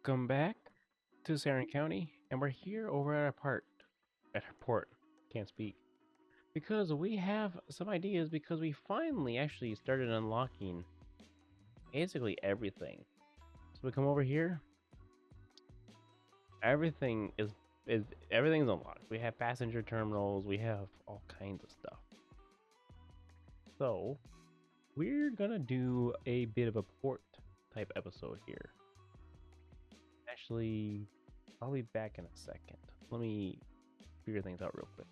Welcome back to Sarin County, and we're here over at our port. Can't speak because we have some ideas because we finally actually started unlocking basically everything. So we come over here, everything is everything's unlocked. We have passenger terminals, we have all kinds of stuff. So we're gonna do a bit of a port type episode here. Actually, I'll be back in a second. Let me figure things out real quick.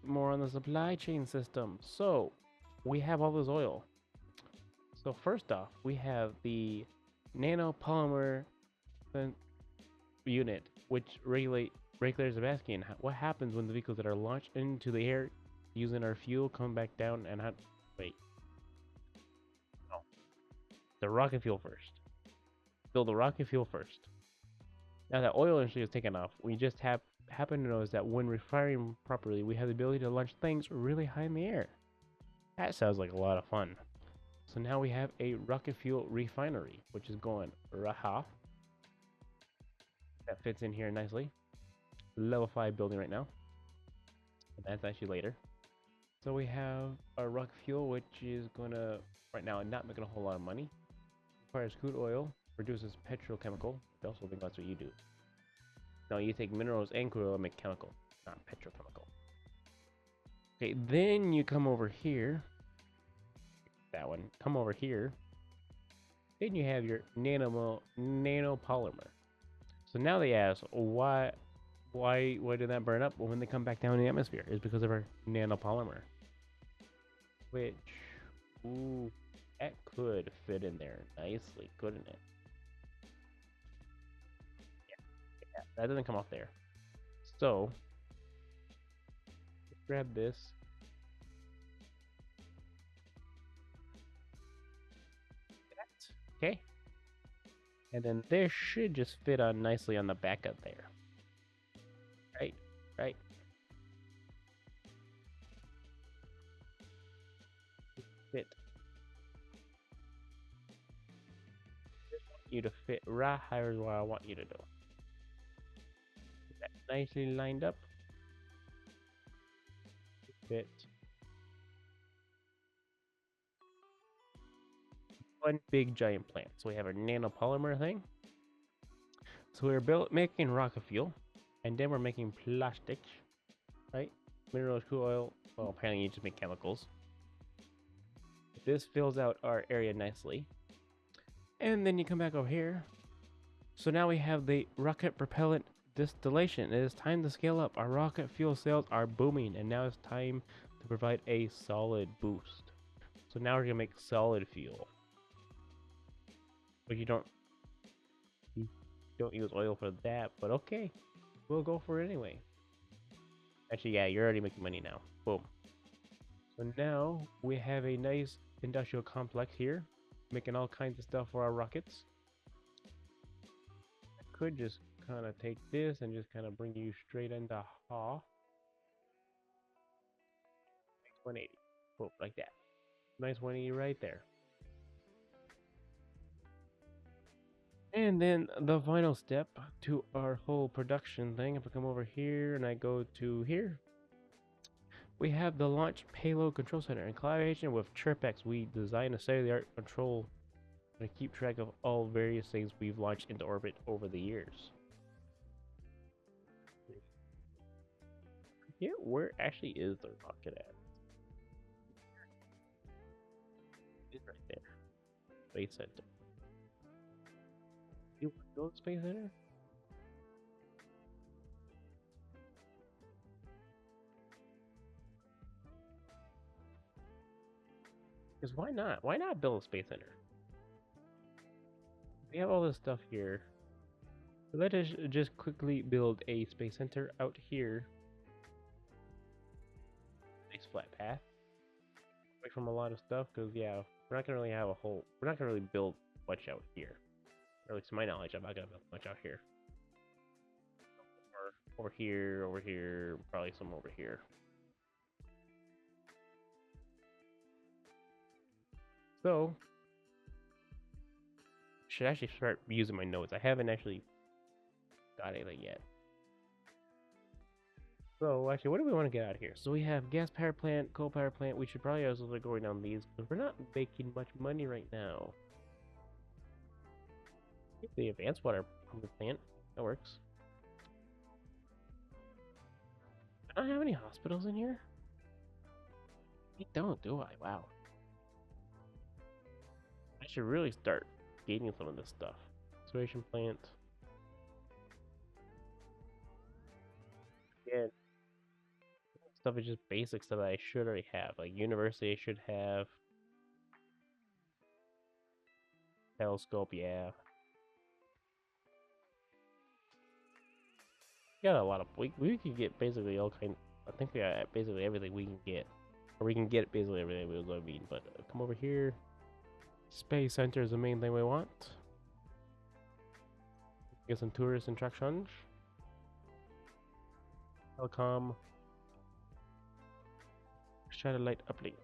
More on the supply chain system. So we have all this oil. So first off, we have the nanopolymer unit, which regulators are asking what happens when the vehicles that are launched into the air using our fuel come back down and wait, no, the rocket fuel first. Fill the rocket fuel first. Now that oil industry is taken off, we just happen to notice that when refiring properly, we have the ability to launch things really high in the air. That sounds like a lot of fun. So now we have a rocket fuel refinery, which is going raha. That fits in here nicely. Level 5 building right now. And that's actually later. So we have our rocket fuel, which is gonna right now not making a whole lot of money. Requires crude oil, produces petrochemical. I also think that's what you do. No, you take minerals and crude oil and make chemical, not petrochemical. Okay, then you come over here. That one. Come over here. Then you have your nanopolymer. So now they ask, why did that burn up? Well, when they come back down in the atmosphere, is because of our nanopolymer, which, ooh, that could fit in there nicely, couldn't it? Yeah, that doesn't come off there. So grab this. Okay, and then this should just fit on nicely on the back of there. Right, right. Fit. You to fit right here is what I want you to do. That nicely lined up. Fit. One big giant plant. So we have our nanopolymer thing. So we're making rocket fuel, and then we're making plastics, right? Minerals, crude oil. Well, apparently you just make chemicals. This fills out our area nicely. And then you come back over here. So now we have the rocket propellant distillation. It is time to scale up. Our rocket fuel sales are booming, and now it's time to provide a solid boost. So now we're gonna make solid fuel. But you don't use oil for that, but okay. We'll go for it anyway. Actually, yeah, you're already making money now. Boom. So now we have a nice industrial complex here, making all kinds of stuff for our rockets. I could just kind of take this and just kind of bring you straight into HAW. 180. Boom, like that. Nice 180 right there. And then the final step to our whole production thing, if I come over here and I go to here, we have the Launch Payload Control Center. In collaboration with ChirpX, we designed a state-of-the-art control to keep track of all various things we've launched into orbit over the years. Here, where actually is the rocket at? It's right there. Space Center. You want to go to Space Center? Because why not? Why not build a Space Center? We have all this stuff here. So let us just quickly build a Space Center out here. Nice flat path. Away from a lot of stuff, because yeah, we're not gonna really have a whole. We're not gonna really build much out here. Or at least to my knowledge, I'm not gonna build much out here. Or over here, probably some over here. So, should actually start using my notes. I haven't actually got anything yet. So actually, what do we want to get out of here? So we have gas power plant, coal power plant. We should probably also start going down these because we're not making much money right now. The advanced water plant that works. I don't have any hospitals in here. I don't, do I? Wow. I should really start gaining some of this stuff. Incineration plant. Yeah. Stuff is just basic stuff that I should already have. Like university, I should have. Telescope, yeah. Got a lot of. We can get basically all kind. I think we got basically everything we can get, or we can get basically everything we was going to mean. But come over here. Space Center is the main thing we want. Get some tourist attractions. Telecom. Satellite uplink.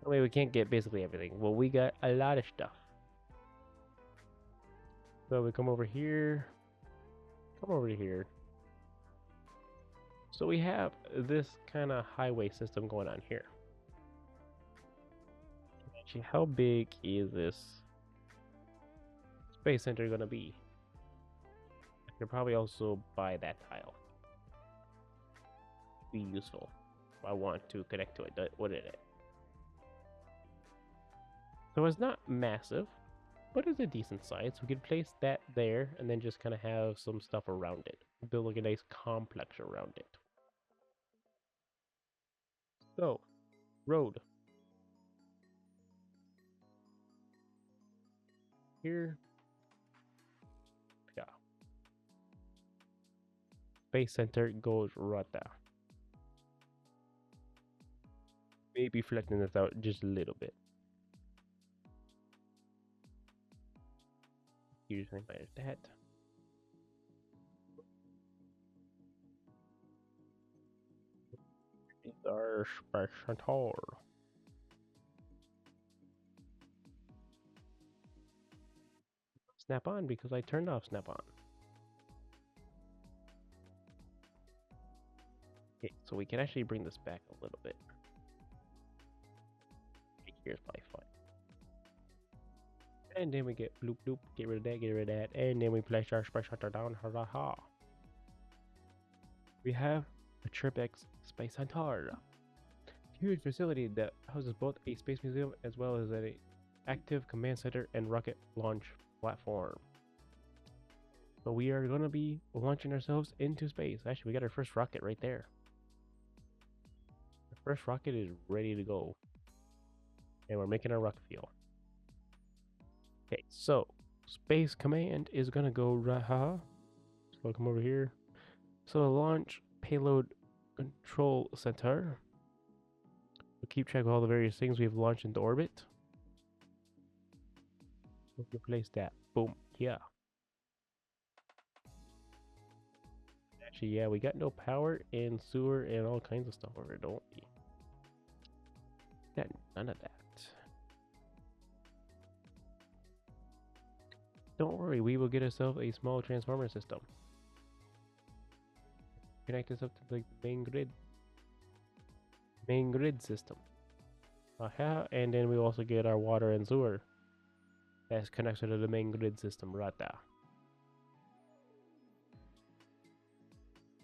That way we can't get basically everything. Well, we got a lot of stuff. So we come over here. Come over here. So we have this kind of highway system going on here. Actually, how big is this space center gonna be? I could probably also buy that tile. Be useful. If I want to connect to it. What is it? So it's not massive, but it's a decent size. We could place that there and then just kind of have some stuff around it. Build like a nice complex around it. So, road. Here. Yeah. Space center goes right there. Maybe flatten this out just a little bit. Usually there's that. These are space center. Snap on because I turned off snap on. Okay, so we can actually bring this back a little bit. Here's my fun. And then we get bloop bloop, get rid of that, and then we place our space shuttle down. Ha ha ha. We have a TripX Space Center. Huge facility that houses both a space museum as well as an active command center and rocket launch platform. So we are going to be launching ourselves into space. Actually, we got our first rocket right there. The first rocket is ready to go. And we're making our rocket fuel. Okay, so Space Command is going to go Raha. So come over here. So the launch payload control center. We'll keep track of all the various things we've launched into orbit. We'll replace that. Boom. Yeah. Actually, yeah, we got no power and sewer and all kinds of stuff over here, don't we? Got none of that. Don't worry, we will get ourselves a small transformer system. Connect this up to the main grid. Main grid system. And then we also get our water and sewer. That's connected to the main grid system right there.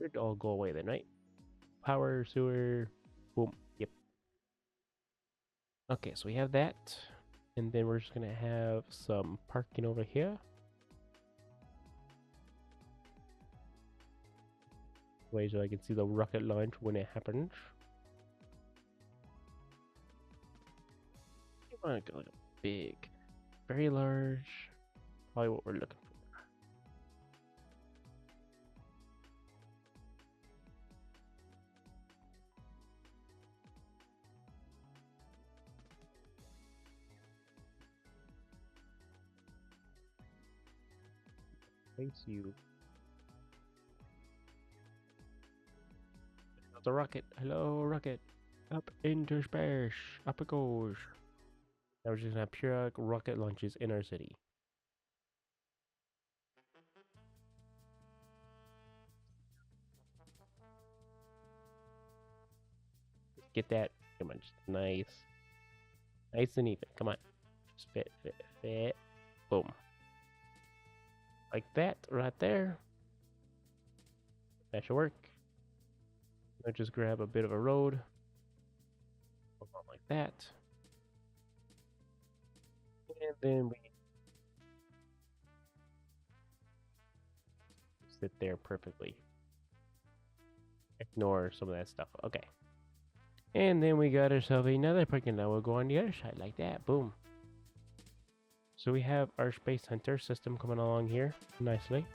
It'd all go away then, right? Power, sewer, boom, yep. Okay, so we have that. And then we're just gonna have some parking over here. Way so I can see the rocket launch when it happens. You want to go like a big, very large, probably what we're looking for. Place you. The rocket. Hello, rocket. Up into space. Up it goes. Now we're just gonna have pure rocket launches in our city. Get that. Come on, just nice. Nice and even. Come on. Just fit, fit, fit. Boom. Like that, right there. That should work. I'll just grab a bit of a road. Like that. And then we sit there perfectly. Ignore some of that stuff. Okay. And then we got ourselves another parking lot. We'll go on the other side like that. Boom. So we have our Space Hunter system coming along here nicely.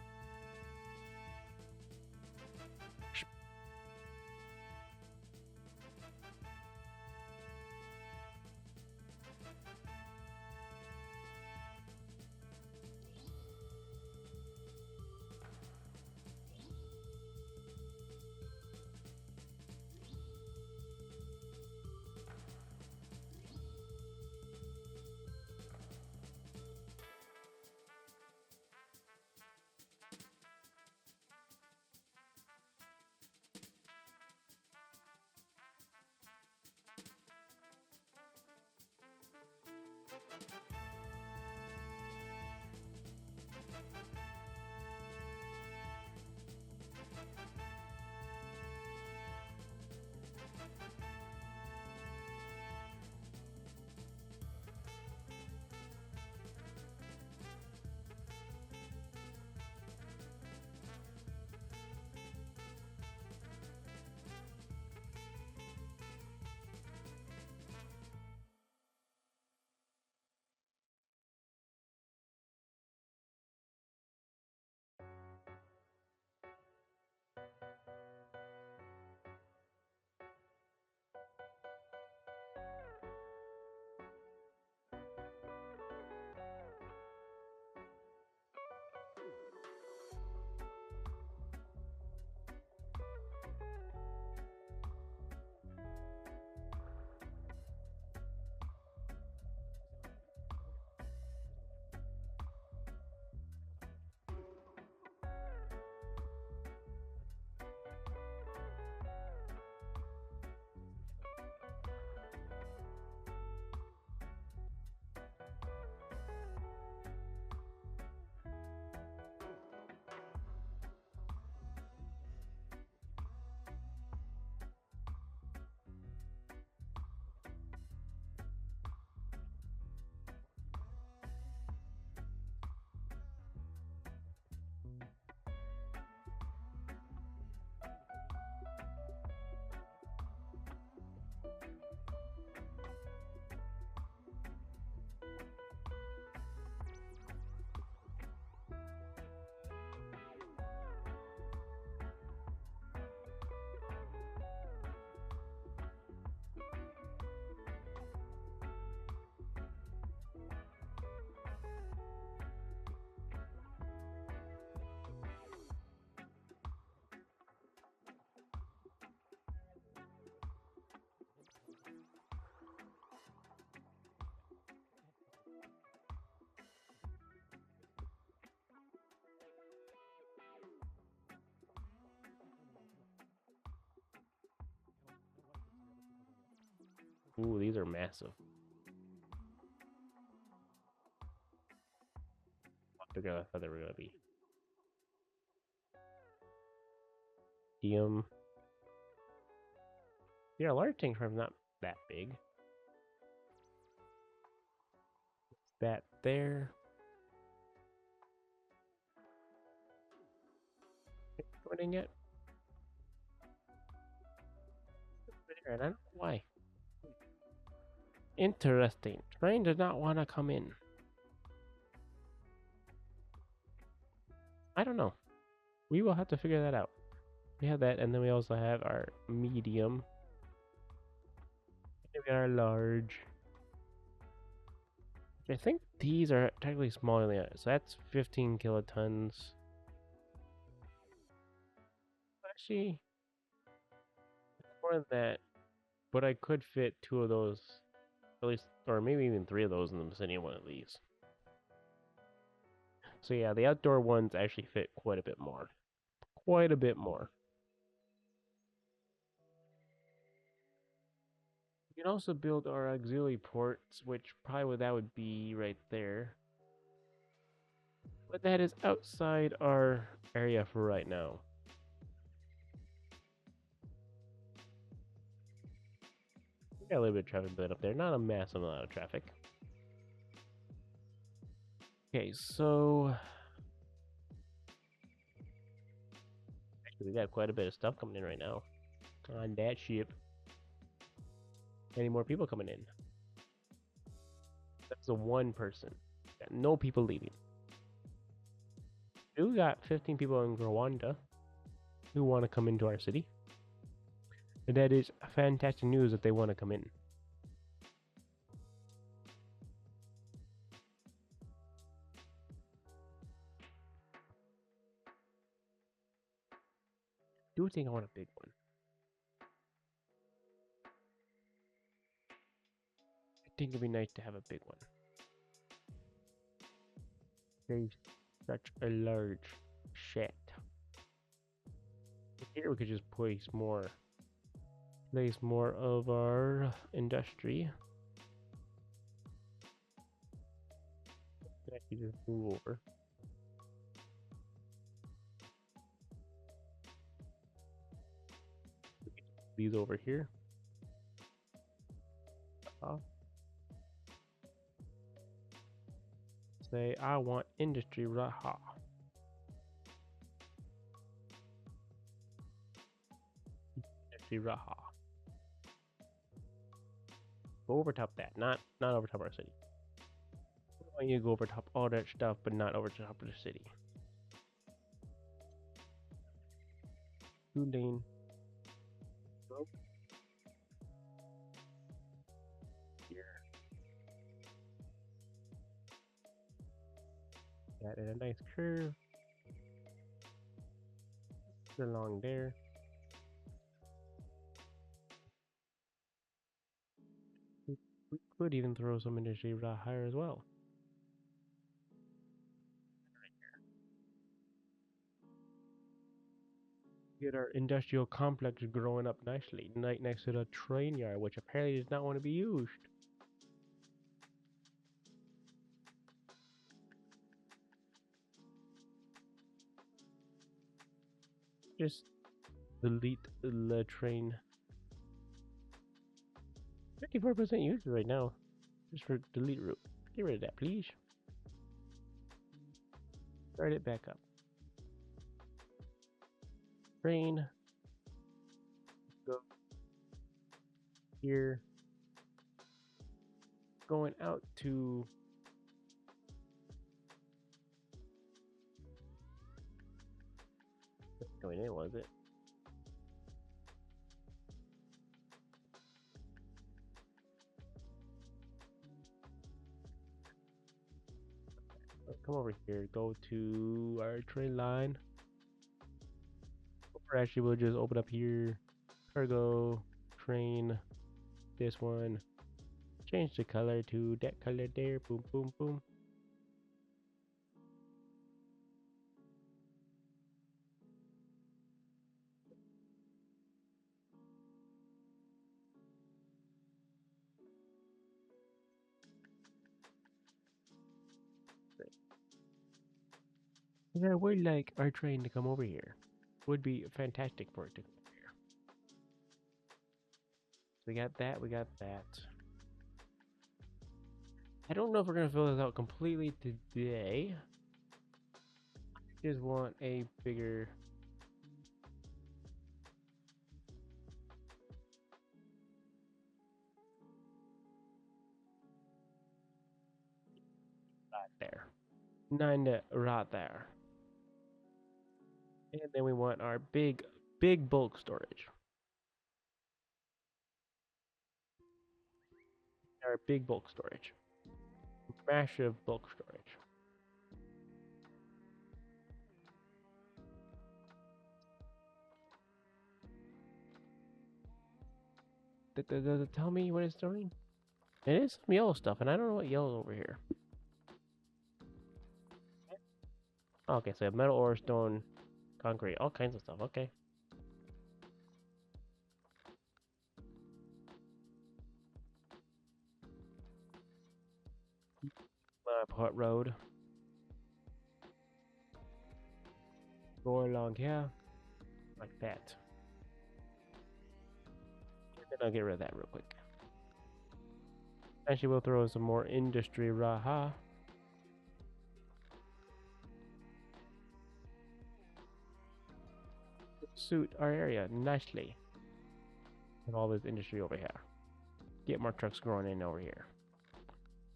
Ooh, these are massive. Bigger than I thought they were gonna be. Yeah, large tank farm's not that big. That there. Joining it. There, and I don't know why. Interesting. Train did not want to come in. I don't know. We will have to figure that out. We have that, and then we also have our medium. And we got our large. I think these are technically smaller than that. So that's 15 kilotons. Actually, more than that. But I could fit two of those, at least, or maybe even three of those in the vicinity of one of these. So yeah, the outdoor ones actually fit quite a bit more. Quite a bit more. can also build our auxiliary ports, which probably that would be right there. But that is outside our area for right now. We got a little bit of traffic built up there, not a massive amount of traffic. Okay, so actually we got quite a bit of stuff coming in right now on that ship. Any more people coming in? That's a one person. Got no people leaving. We got 15 people in Rwanda who want to come into our city. And that is fantastic news that they want to come in. Do think I want a big one. I think it'd be nice to have a big one. There's such a large shed. Here we could just place more of our industry. Actually just move over. These over here. Say I want industry raha. Industry raha. Go over top that, not over top our city. I want you to go over top all that stuff, but not over top of the city. 2-lane. Here. That is a nice curve. Along there. We could even throw some industry right higher as well. Get our industrial complex growing up nicely, right next to the train yard, which apparently does not want to be used. Just delete the train. 54% used right now. Just for delete route. Get rid of that, please. Start it back up. Train. Go here. Going out to going in, was it? Come over here. Go to our train line. Or actually, we'll just open up here. Cargo, train, this one. Change the color to that color there. Boom, boom, boom. Yeah, we'd like our train to come over here. Would be fantastic for it to come here. So we got that, we got that. I don't know if we're gonna fill this out completely today. I just want a bigger right there. 9 right there. And then we want our big bulk storage. Our big bulk storage. Massive bulk storage. Does it tell me what it's doing? It is some yellow stuff, and I don't know what yellow over here. Okay, so metal ore, stone, concrete, all kinds of stuff. Okay. Port Road. Go along here. Like that. Then I'll get rid of that real quick. Actually, we'll throw some more industry raha. Suit our area nicely. With all this industry over here. Get more trucks growing in over here.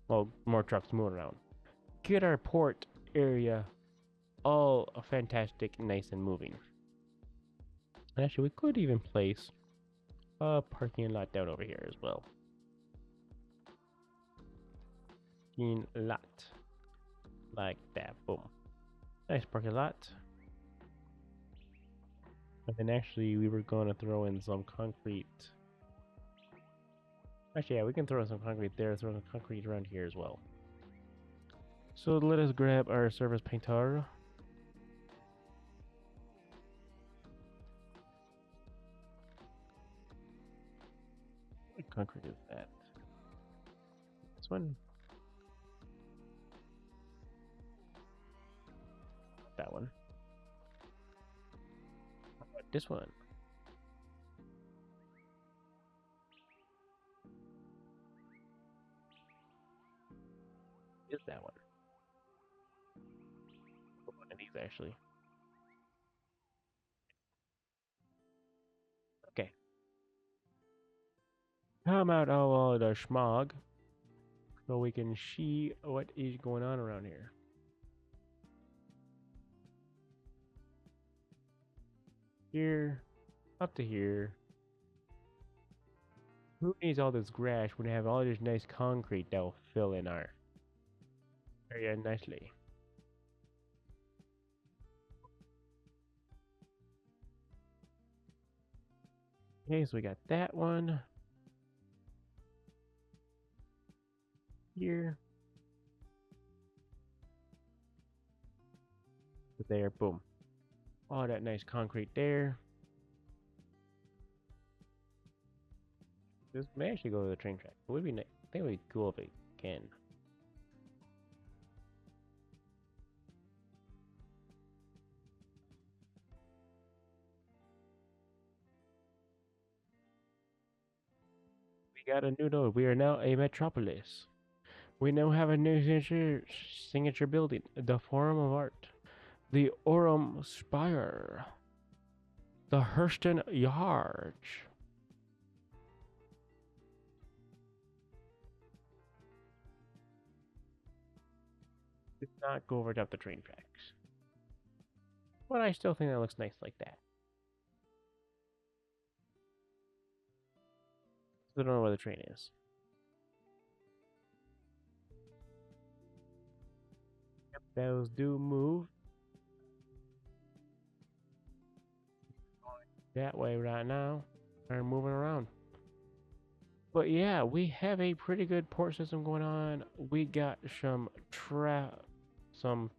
Well, more trucks moving around. Get our port area all fantastic, nice, and moving. Actually, we could even place a parking lot down over here as well. Parking lot. Like that. Boom. Nice parking lot. And then actually, we were going to throw in some concrete. Actually, yeah, we can throw some concrete there, throw some concrete around here as well. So let us grab our surface painter. What concrete is that? This one? That one. How about this one? Is that one? One of these actually. Okay. Come out all the smog so we can see what is going on around here. Here, up to here. Who needs all this grass when we have all this nice concrete that will fill in our area nicely? Okay, so we got that one. Here. There, boom. All that nice concrete there. This may actually go to the train track. It would be nice. I think it would be cool if it can. We got a new node. We are now a metropolis. We now have a new signature building, the Forum of Art, the Orem Spire, the Hurston Yard. Did not go over up the train tracks. But I still think that looks nice like that. I don't know where the train is. Yep, those do move. That way right now. They're moving around. But yeah, we have a pretty good port system going on. We got some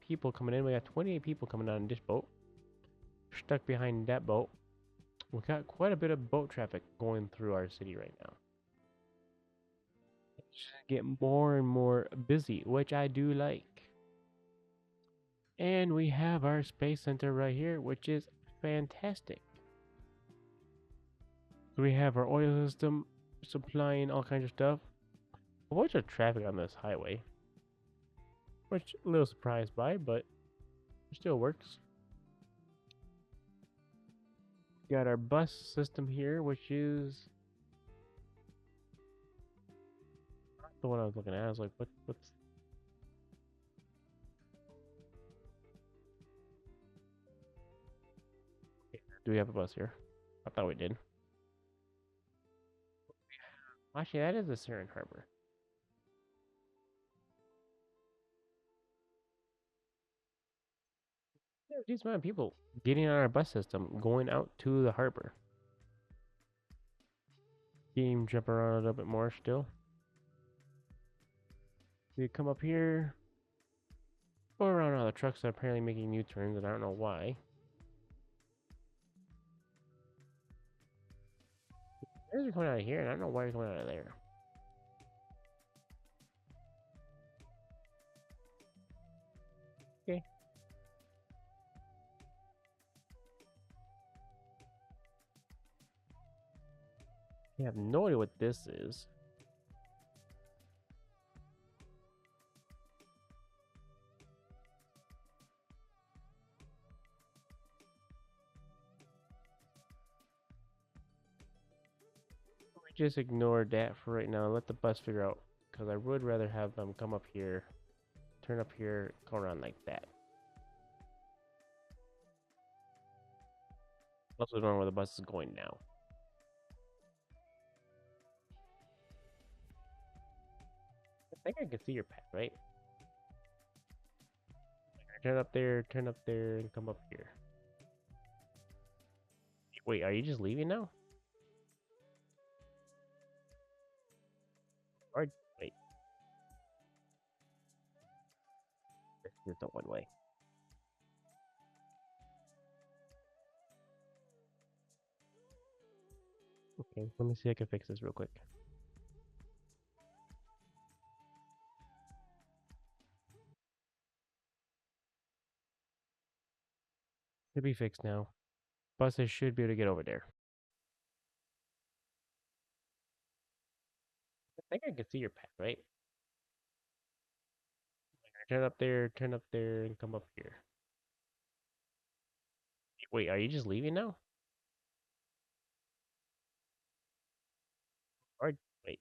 people coming in. We got 28 people coming on this boat. Stuck behind that boat. We got quite a bit of boat traffic going through our city right now. It's get more and more busy, which I do like. And we have our space center right here, which is fantastic. We have our oil system supplying all kinds of stuff. A bunch of traffic on this highway, which a little surprised by, but it still works. Got our bus system here, which is not the one I was looking at. I was like, what's do we have a bus here? I thought we did. Actually, that is the Siren Harbor. There's a decent amount of people getting on our bus system, going out to the harbor. Game jump around a little bit more still. You come up here, go around all the trucks that are apparently making U-turns, and I don't know why. They're coming out of here, and I don't know why they're coming out of there. I have no idea what this is. We just ignore that for right now and let the bus figure out. Because I would rather have them come up here, turn up here, go around like that. Also, don't know where the bus is going now. I think I can see your path, right? Turn up there, and come up here. Wait, are you just leaving now? Or wait, this is the one way. Okay, let me see if I can fix this real quick. Should be fixed now. Buses should be able to get over there. I think I can see your path, right? Turn up there, and come up here. Wait, are you just leaving now? Or wait,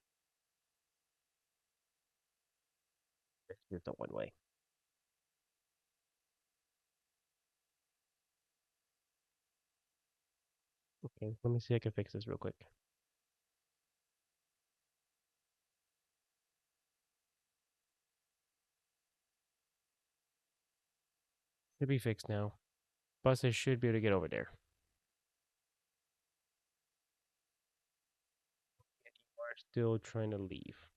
this is the one way. Okay, let me see if I can fix this real quick. Should be fixed now. Buses should be able to get over there. You are still trying to leave.